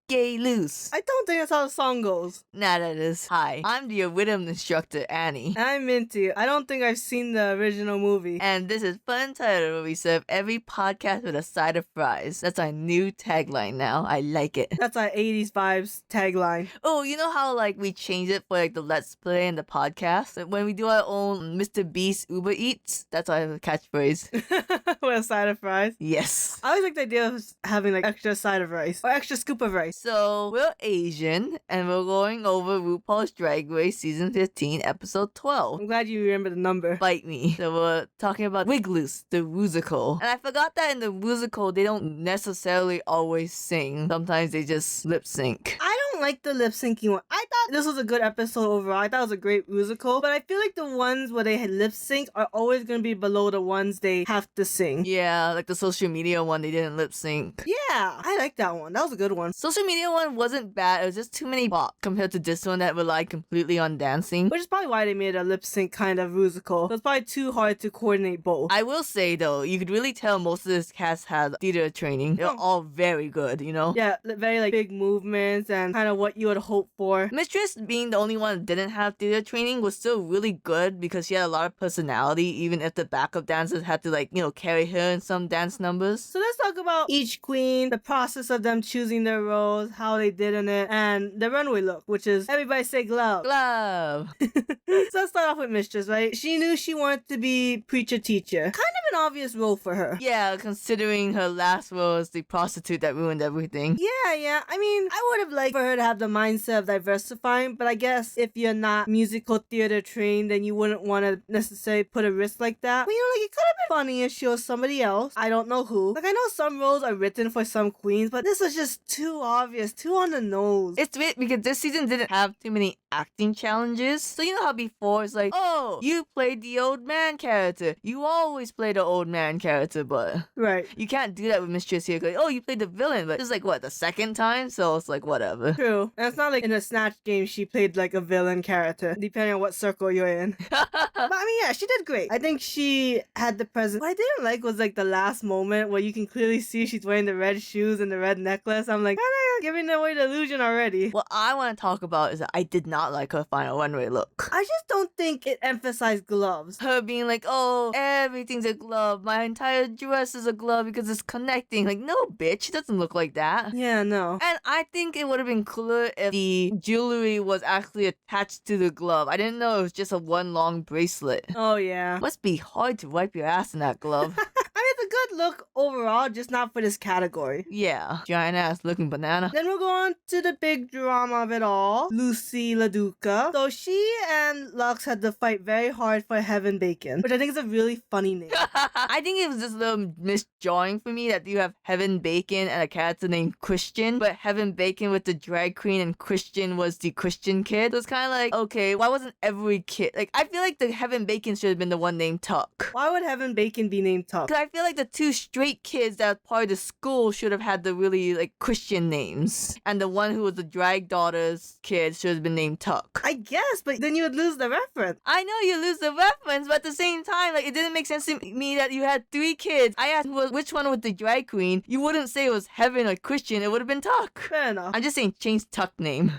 Gay loose. I don't think that's how the song goes. Nah, that is. Hi, I'm your rhythm instructor, Annie. And I'm Minty. I don't think I've seen the original movie. And this is FunUntitled, where we serve every podcast with a side of fries. That's our new tagline now. I like it. That's our 80s vibes tagline. Oh, you know how like we change it for like the Let's Play and the podcast? Like, when we do our own Mr. Beast Uber Eats, that's our catchphrase. With a side of fries. Yes. I always like the idea of having like extra side of rice or extra scoop of rice. So, we're Asian, and we're going over RuPaul's Drag Race Season 15, Episode 12. I'm glad you remember the number. Bite me. So we're talking about Wigloose, the musical. And I forgot that in the musical, they don't necessarily always sing. Sometimes they just lip sync. I don't like the lip syncing one. I thought this was a good episode overall. I thought it was a great musical. But I feel like the ones where they had lip sync are always going to be below the ones they have to sing. Yeah, like the social media one, they didn't lip sync. Yeah, I like that one. That was a good one. Social media one wasn't bad. It was just too many pop compared to this one that relied completely on dancing. Which is probably why they made a lip sync kind of musical. It was probably too hard to coordinate both. I will say though, you could really tell most of this cast had theater training. They're all very good, you know? Yeah, very like big movements and kind of what you would hope for. Mistress, being the only one that didn't have theater training, was still really good because she had a lot of personality, even if the backup dancers had to like, you know, carry her in some dance numbers. So let's talk about each queen, the process of them choosing their roles, how they did in it, and the runway look, which is everybody say glove. Glove. So let's start off with Mistress, right? She knew she wanted to be preacher teacher. Kind of an obvious role for her. Yeah, considering her last role as the prostitute that ruined everything. Yeah. I mean, I would have liked for her to have the mindset of diversifying, but I guess if you're not musical theater trained, then you wouldn't want to necessarily put a risk like that. But you know, like, it could have been funny if she was somebody else. I don't know who. Like, I know some roles are written for some queens, but this was just too obvious, too on the nose. It's weird because this season didn't have too many acting challenges. So you know how before it's like, oh, you played the old man character. You always play the old man character, but right. You can't do that with Mistress here. Like, oh, you played the villain, but it's like, what, the second time? So it's like, whatever. True. And it's not like in a Snatch game she played like a villain character, depending on what circle you're in. But I mean, yeah, she did great. I think she had the presence. What I didn't like was like the last moment where you can clearly see she's wearing the red shoes and the red necklace. I'm like, giving away the illusion already. What I want to talk about is that I did not like her final runway look. I just don't think it emphasized gloves. Her being like, oh, everything's a glove. My entire dress is a glove because it's connecting. Like, no, bitch, it doesn't look like that. Yeah, no. And I think it would have been cooler if the jewelry was actually attached to the glove. I didn't know it was just a one long bracelet. Oh, yeah. Must be hard to wipe your ass in that glove. I mean, it's a good look overall, just not for this category. Yeah, giant ass looking banana. Then we'll go on to the big drama of it all, Lucy LaDuca. So she and Lux had to fight very hard for Heaven Bacon, which I think is a really funny name. I think it was just a little misdrawing for me that you have Heaven Bacon and a character named Christian, but Heaven Bacon with the drag queen and Christian was the Christian kid. So it's kind of like, okay, why wasn't every kid? Like, I feel like the Heaven Bacon should have been the one named Tuck. Why would Heaven Bacon be named Tuck? Because I feel like the two straight kids that are part of the school should have had the really, like, Christian names. And the one who was the drag daughter's kid should have been named Tuck. I guess, but then you would lose the reference. I know you lose the reference, but at the same time, like, it didn't make sense to me that you had three kids. I asked which one was the drag queen. You wouldn't say it was Heaven or Christian. It would have been Tuck. Fair enough. I'm just saying change Tuck name.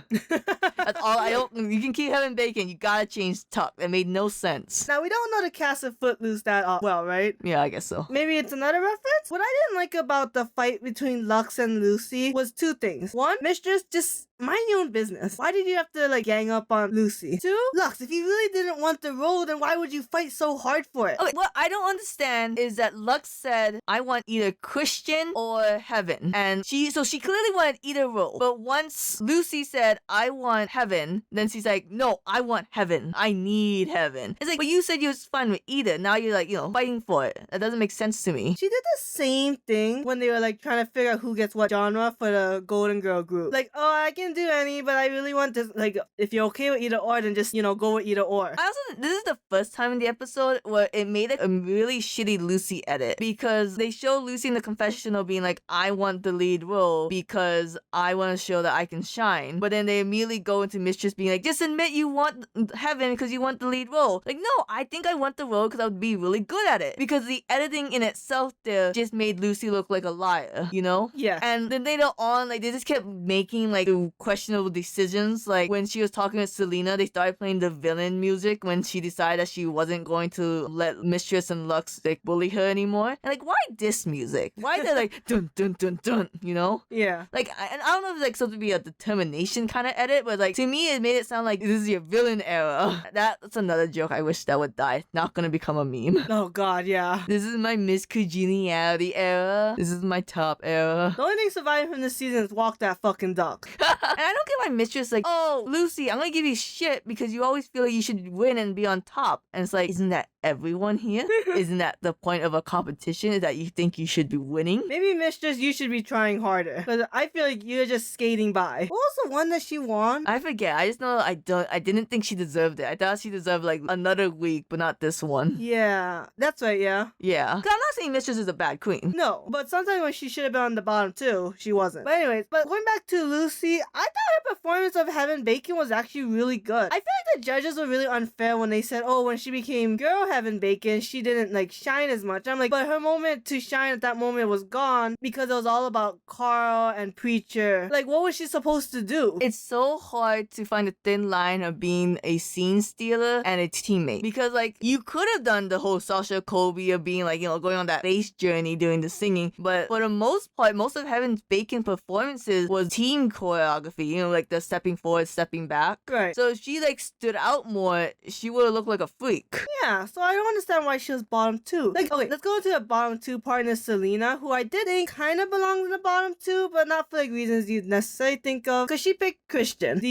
That's all. You can keep Heaven Bacon. You gotta change Tuck. That made no sense. Now, we don't know the cast of Footloose that well, right? Yeah, I guess so. Maybe it's another reference? What I didn't like about the fight between Lux and Lucy was two things. One, Mistress, just mind your own business. Why did you have to, like, gang up on Lucy? Two, Lux, if you really didn't want the role, then why would you fight so hard for it? Okay, what I don't understand is that Lux said, I want either Christian or Heaven. And she clearly wanted either role. But once Lucy said, I want Heaven, then she's like, no, I want Heaven. I need Heaven. It's like, but you said you was fine with either. Now you're like, fighting for it. That doesn't make sense to me. She did the same thing when they were, like, trying to figure out who gets what genre for the Golden Girl group. Like, oh, I can didn't do any, but I really want to, like, if you're okay with either or, then just, go with either or. I also, this is the first time in the episode where it made a really shitty Lucy edit, because they show Lucy in the confessional being like, I want the lead role because I want to show that I can shine. But then they immediately go into Mistress being like, just admit you want Heaven because you want the lead role. Like, no, I think I want the role because I would be really good at it. Because the editing in itself there just made Lucy look like a liar, you know? Yeah. And then later on, like, they just kept making, like, questionable decisions. Like, when she was talking with Selena, they started playing the villain music when she decided that she wasn't going to let Mistress and Lux, like, bully her anymore. And, like, why this music? Why they're like, dun, dun, dun, dun, you know? Yeah. Like, and I don't know if it's, like, supposed to be a determination kind of edit, but, like, to me, it made it sound like this is your villain era. That's another joke I wish that would die. Not gonna become a meme. Oh, God, yeah. This is my Miss Congeniality era. This is my top era. The only thing surviving from this season is Walk That Fucking Duck. And I don't get my mistress like, oh, Lucy, I'm gonna give you shit because you always feel like you should win and be on top. And it's like, isn't that everyone here? Isn't that the point of a competition? Is that you think you should be winning? Maybe, Mistress, you should be trying harder. Because I feel like you're just skating by. What was the one that she won? I forget. I just know I didn't think she deserved it. I thought she deserved like another week, but not this one. Yeah, that's right, yeah. Yeah. 'Cause I'm not saying Mistress is a bad queen. No, but sometimes when she should have been on the bottom too, she wasn't. But anyways, going back to Lucy, I thought her performance of Heaven Bacon was actually really good. I feel like the judges were really unfair when they said, oh, when she became girl Heaven Bacon, she didn't like shine as much. I'm like, but her moment to shine at that moment was gone because it was all about Carl and Preacher. Like, what was she supposed to do? It's so hard to find a thin line of being a scene stealer and a teammate. Because, like, you could have done the whole Sasha Colby of being, like, going on that bass journey doing the singing. But for the most part, most of Heaven's Bacon performances was team choreography. Like the stepping forward, stepping back. Right. So if she, like, stood out more, she would have looked like a freak. Yeah, so I don't understand why she was bottom two. Like, okay, let's go into the bottom two partner, Selena, who I did think kind of belongs in the bottom two, but not for like reasons you'd necessarily think of. Because she picked Christian.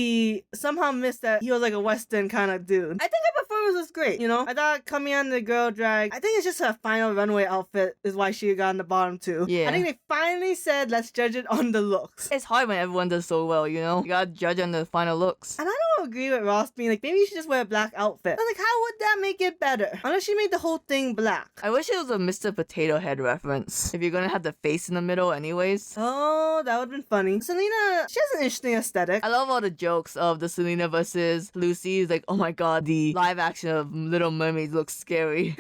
Somehow missed that he was like a Western kind of dude. I think her performance was great, I thought coming on the girl drag, I think it's just her final runway outfit is why she got in the bottom two. Yeah. I think they finally said, let's judge it on the looks. It's hard when everyone does so well, You gotta judge on the final looks. And I don't agree with Ross being like, maybe you should just wear a black outfit. I'm like, how would that make it better? Unless she made the whole thing black. I wish it was a Mr. Potato Head reference. If you're gonna have the face in the middle anyways. Oh, that would've been funny. Selena, she has an interesting aesthetic. I love all the jokes of the Selena versus Lucy. It's like, oh my god, the live action of Little Mermaid looks scary.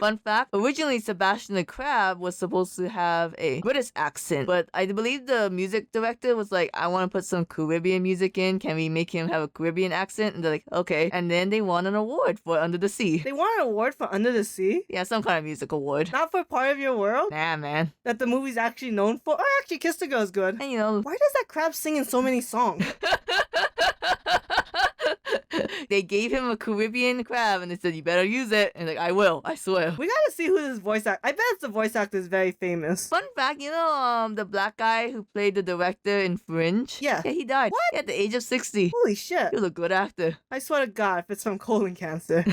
Fun fact, originally Sebastian the Crab was supposed to have a British accent, but I believe the music director was like, I want to put some Caribbean music in. Can we make him have a Caribbean accent? And they're like, okay. And then they won an award for Under the Sea. They won an award for Under the Sea? Yeah, some kind of music award. Not for Part of Your World? Nah, man. That the movie's actually known for? Oh, actually, Kiss the Girl's good. And why does that crab sing in so many songs? They gave him a Caribbean crab and they said, you better use it. And like, I will, I swear. We gotta see who this voice actor. I bet the voice actor is very famous. Fun fact, the black guy who played the director in Fringe? Yeah. Yeah, he died. What? At the age of 60. Holy shit. He was a good actor. I swear to God, if it's from colon cancer.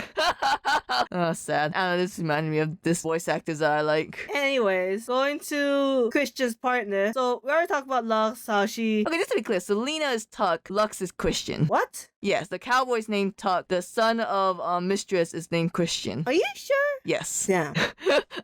Oh, sad. I don't know, this reminded me of this voice actors that I like. Anyways, going to Christian's partner. So, we already talked about Lux, how she... Okay, just to be clear, Selena is Tuck, Lux is Christian. What? Yes, the cowboy's named Tuck. The son of Mistress is named Christian. Are you sure? Yes. Damn.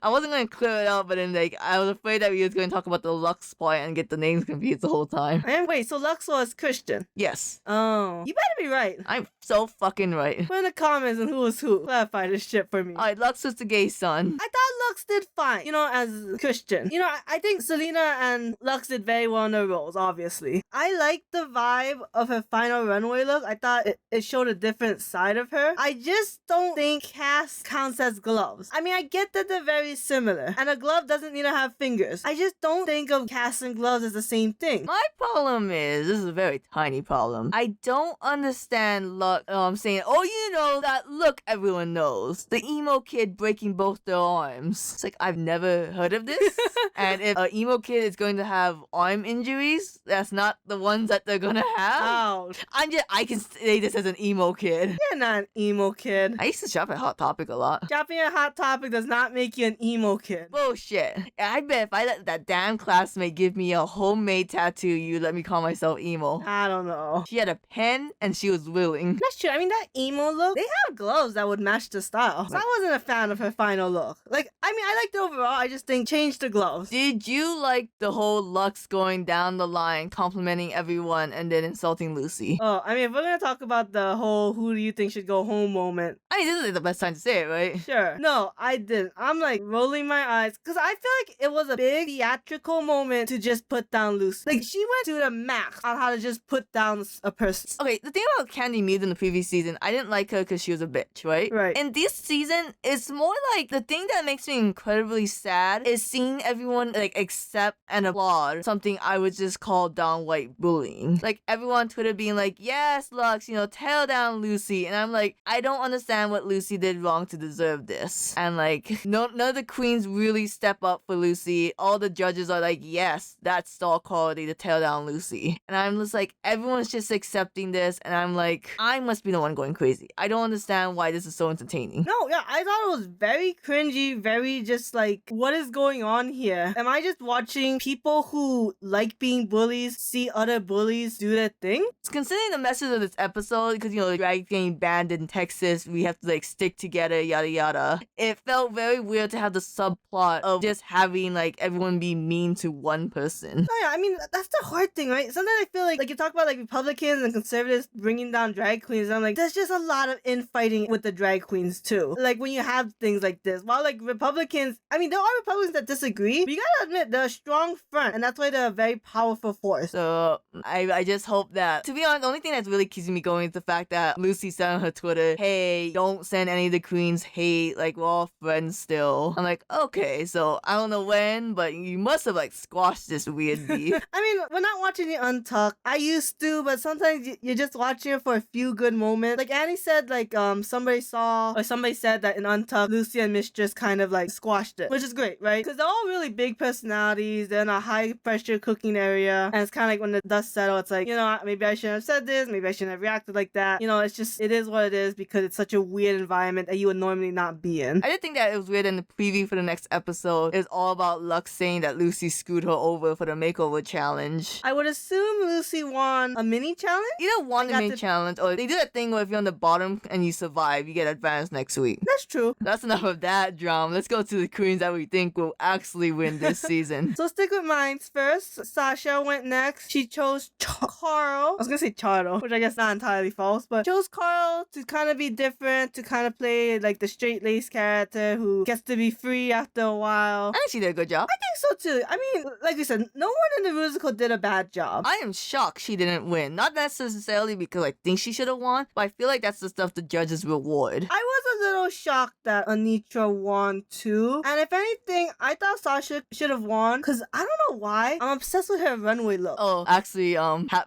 I wasn't going to clear it out, but then I was afraid that we was going to talk about the Lux part and get the names confused the whole time. And wait, so Lux was Christian? Yes. Oh. You better be right. I'm so fucking right. Put in the comments and who was who. Clarify this shit for me. Alright, Lux was the gay son. I thought Lux did fine, as Christian. I think Selena and Lux did very well in their roles, obviously. I liked the vibe of her final runway look. I thought it showed a different side of her. I just don't think Cass counts as gloves. I mean, I get that they're very similar, and a glove doesn't need to have fingers. I just don't think of Cass and gloves as the same thing. My problem is, this is a very tiny problem. I don't understand I'm saying, that look everyone knows. The emo kid breaking both their arms. It's like, I've never heard of this. And if an emo kid is going to have arm injuries, that's not the ones that they're gonna have. Ouch. I can say this as an emo kid. You're not an emo kid. I used to shop at Hot Topic a lot. Shopping at Hot Topic does not make you an emo kid. Bullshit. I bet if I let that damn classmate give me a homemade tattoo, you let me call myself emo. I don't know. She had a pen and she was willing. That's true. I mean, that emo look, they have gloves that would match the style. So I wasn't a fan of her final look. Like, I mean, I liked it overall. I just think change the gloves. Did you like the whole Lux going down the line, complimenting everyone, and then insulting Lucy? Oh, I mean, if we're gonna talk about the whole who do you think should go home moment. I mean, this is like the best time to say it, right? Sure. No, I didn't. I'm like rolling my eyes because I feel like it was a big theatrical moment to just put down Lucy. Like, she went to the max on how to just put down a person. Okay, the thing about Candy Muse in the previous season, I didn't like her because she was a bitch, right? Right. In this season, it's more like the thing that makes me incredibly sad is seeing everyone like accept and applaud something I would just call downright bullying. Like everyone on Twitter being like, yes, Lux, tail down Lucy. And I'm like, I don't understand what Lucy did wrong to deserve this. And like, none of the queens really step up for Lucy. All the judges are like, yes, that's star quality to tail down Lucy. And I'm just like, everyone's just accepting this. And I'm like, I must be the one going crazy. I don't understand why this is so entertaining. No, yeah, I thought it was very cringy, very just like, what is going on here? Am I just watching people who like being bullies see other bullies do their thing? Considering the message of this episode, because drag getting banned in Texas, we have to like stick together, yada yada. It felt very weird to have the subplot of just having like everyone be mean to one person. Oh yeah, I mean, that's the hard thing, right? Sometimes I feel like you talk about like Republicans and conservatives bringing down drag queens, and I'm like, there's just a lot of infighting with the drag queens too. Like when you have things like this, while like Republicans, I mean, there are Republicans that disagree, but you gotta admit they're a strong front, and that's why they're a very powerful force. So I just hope that, to be honest, the only thing that's really keeping me going is the fact that Lucy said on her Twitter, hey, don't send any of the queens hate, like we're all friends still. I'm like, okay, so I don't know when, but you must have like squashed this weird beef. I mean, we're not watching it Untucked. I used to, but sometimes you're just watching it for a few good moments. Like Annie said, like somebody said that in Untucked, Lucy and Mistress kind of like squashed it, which is great, right? Because they're all really big personalities. They're in a high pressure cooking area, and it's kind of like when the dust settles, it's like, maybe I shouldn't have said this, maybe I shouldn't have reacted like that. It's just, it is what it is because it's such a weird environment that you would normally not be in. I did think that it was weird in the preview for the next episode. It's all about Lux saying that Lucy screwed her over for the makeover challenge. I would assume Lucy won a mini challenge? Either won the mini challenge or they do that thing where if you're on the bottom and you survive, you get advanced next week. That's true. That's enough of that drama. Let's go to the queens that we think will actually win this season. So stick with mine first. Sasha went next. She chose Carl. I was gonna say Charo, which I guess not entirely false, but chose Carl to kind of be different, to kind of play like the straight-laced character who gets to be free after a while. I think she did a good job. I think so too. I mean, like we said, no one in the musical did a bad job. I am shocked she didn't win. Not necessarily because I think she should have won, but I feel like that's the stuff the judges reward. I was a little shocked that Anitra won too. And if anything, I thought Sasha should have won because I don't know why. I'm obsessed with her runway look. Oh, actually,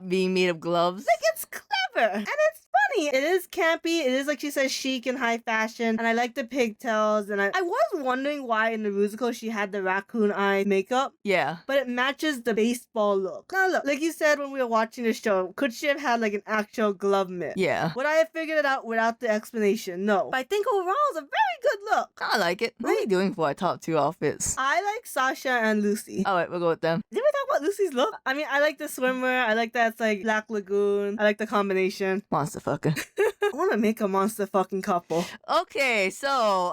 being made of gloves. Like, it's clever. And it's funny. It is campy. It is, like she says, chic and high fashion. And I like the pigtails. And I was wondering why in the musical she had the raccoon eye makeup. Yeah. But it matches the baseball look. Now look, like you said when we were watching the show, could she have had like an actual glove mitt? Yeah. Would I have figured it out without the explanation? No. But I think overall it's a very good look. I like it. What are you doing for our top two outfits? I like Sasha and Lucy. Alright, we'll go with them. Did we talk about Lucy's look? I mean, I like the swimmer. I like that it's like Black Lagoon. I like the combination. Monster fucker. I want to make a monster fucking couple. Okay, so,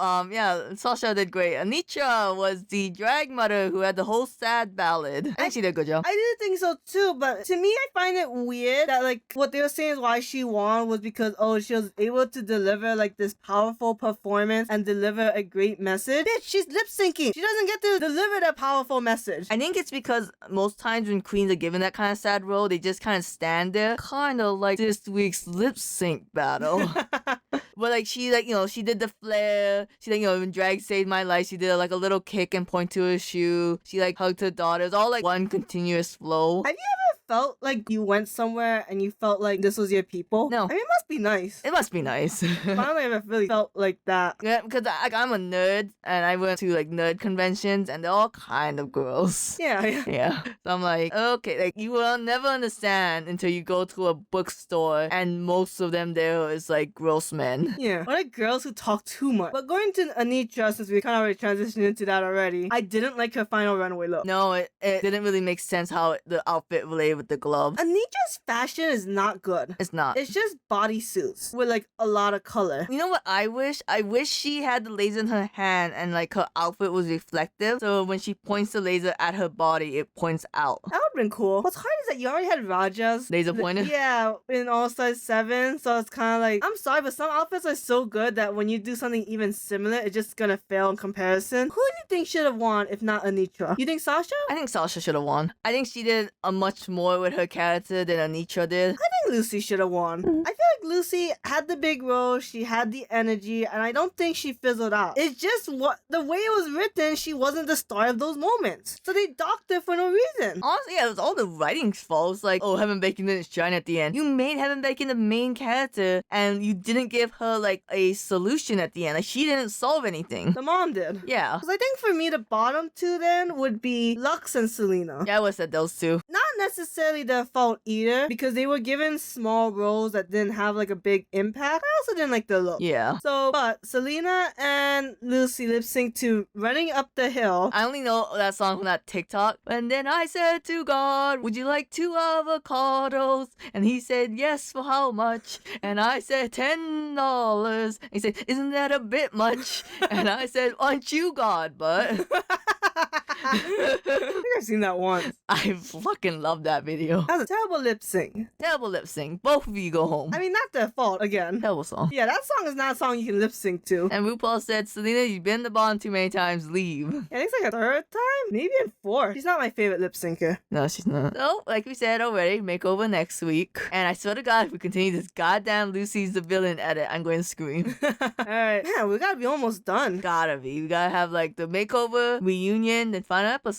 Sasha did great. Anitra was the drag mother who had the whole sad ballad. I think she did a good job. I did think so too, but to me, I find it weird that, like, what they were saying is why she won was because, she was able to deliver, like, this powerful performance and deliver a great message. Bitch, she's lip syncing. She doesn't get to deliver that powerful message. I think it's because most times when queens are given that kind of sad role, they just kind of stand there, kind of like this week's lip sync battle. But like she did the flare. She when drag saved my life, she did like a little kick and point to her shoe. She like hugged her daughter. It was all like one continuous flow. Have you ever felt like you went somewhere and you felt like this was your people? No. I mean, it must be nice. It must be nice. I don't think I've really felt like that. Yeah, because I'm a nerd and I went to like nerd conventions and they're all kind of girls. Yeah. Yeah. So I'm like, okay, like you will never understand until you go to a bookstore and most of them there is like gross men. Yeah. Or like girls who talk too much. But going to Anitra, since we kind of already transitioned into that already, I didn't like her final runway look. No, it didn't really make sense how the outfit related with the glove. Anitra's fashion is not good. It's not. It's just bodysuits with like a lot of color. You know what I wish? I wish she had the laser in her hand and like her outfit was reflective. So when she points the laser at her body, it points out. That would have been cool. What's hard is that you already had Raja's Laser pointer? Yeah, in All Stars 7. So it's kind of like, I'm sorry, but some outfits are so good that when you do something even similar, it's just gonna fail in comparison. Who do you think should have won if not Anitra? You think Sasha? I think Sasha should have won. I think she did a much more with her character than Anitra did. I think Lucy should have won. I feel like Lucy had the big role, she had the energy, and I don't think she fizzled out. It's just the way it was written, she wasn't the star of those moments. So they docked her for no reason. Honestly, yeah, it was all the writing's fault. It's like, oh, Heaven Bacon didn't shine at the end. You made Heaven Bacon the main character and you didn't give her like a solution at the end. Like she didn't solve anything. The mom did. Yeah. Because I think for me, the bottom two then would be Lux and Selena. Yeah, I would have said those two. Not necessarily their fault either, because they were given small roles that didn't have like a big impact. I also didn't like the look. Yeah. So, but Selena and Lucy lip sync to Running Up the Hill. I only know that song from that TikTok. And then I said to God, would you like 2 avocados? And he said, yes, for how much? And I said, $10. He said, isn't that a bit much? And I said, aren't you God, bud? I think I've seen that once. I fucking love that video. That was a terrible lip sync. Terrible lip sync. Both of you go home. I mean, not their fault, again. Terrible song. Yeah, that song is not a song you can lip sync to. And RuPaul said, Selena, you've been in the bottom too many times. Leave. I think it's like a third time? Maybe a fourth. She's not my favorite lip syncer. No, she's not. So, like we said already, makeover next week. And I swear to God, if we continue this goddamn Lucy's the villain edit, I'm going to scream. Alright. Yeah, we gotta be almost done. Gotta be. We gotta have like the makeover, reunion, and final episode.